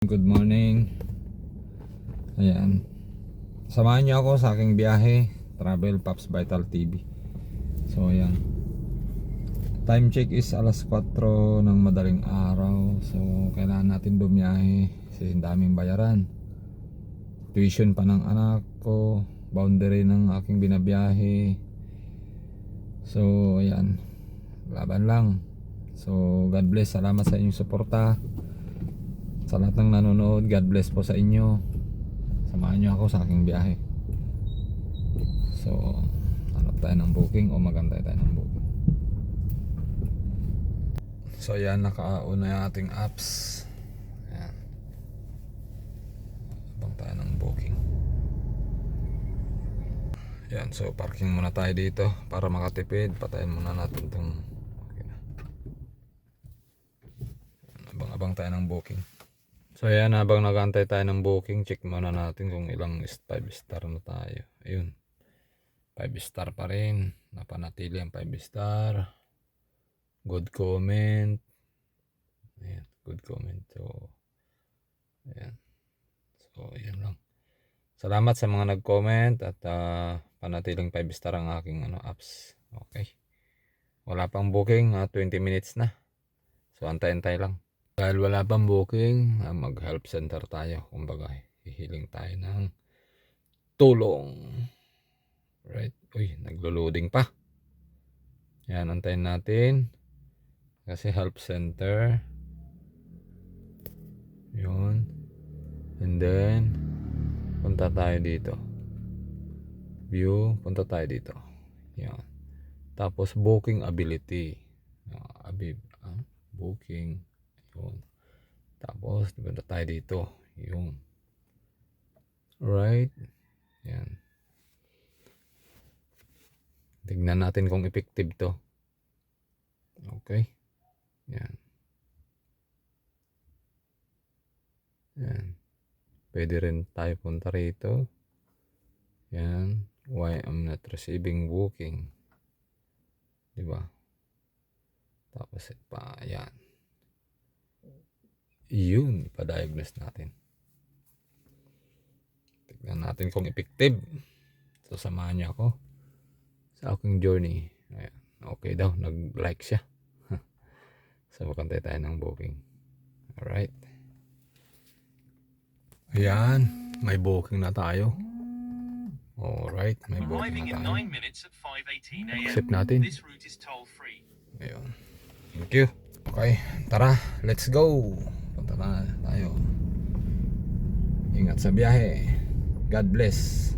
Good morning. Ayan. Samahan niyo ako sa aking biyahe, Travel Pops Vital TV. So ayan. Time check is alas 4 ng madaling araw. So kailangan natin bumiyahe kasi daming bayaran. Tuition pa ng anak ko, boundary ng aking binabiyahe. So ayan. Laban lang. So God bless. Salamat sa inyong suporta. Sa lahat ng nanonood, God bless po sa inyo. Samahan nyo ako sa aking biyahe. So, hanap tayo ng booking o magantay tayo ng booking. So, yan, nakauna yung ating apps. Ayan. Abang tayo ng booking. Yan, so parking muna tayo dito para makatipid. Patayin muna natin itong abang-abang tayo ng booking. So ayan, habang nag-antay tayo ng booking, check muna natin kung ilang 5 star na tayo. Ayun, 5 star pa rin. Napanatili ang 5 star. Good comment. Ayan, good comment. So ayan. So ayan lang. Salamat sa mga nag-comment at panatiling 5 star ang aking apps. Okay. Wala pang booking, 20 minutes na. So antay-antay lang. Dahil wala pang booking, mag-help center tayo. Kumbaga, hihiling tayo ng tulong. Right? Uy, naglo-loading pa. Yan, antayin natin. Kasi help center. Yun. And then, punta tayo dito. View, punta tayo dito. Yan. Tapos, booking ability. Booking. Yun. Tapos punta tayo dito. Yung right. Yan. Tignan natin kung effective to. Okay. Yan. Yan. Pwede rin tayo punta rito. Yan. Why I'm not receiving booking. Diba? Tapos pa. Yan. Yun, ipa-diagnose natin. Tignan natin kung effective. So, samahan niyo ako sa aking journey. Ayan. Okay daw, nag-like siya. So, makantay tayo ng booking. Alright. Ayan, may booking na tayo. Alright, may booking na tayo. Accept natin. Ayan. Thank you. Okay, tara, let's go. Punta na tayo. Ingat sa biyahe. God bless.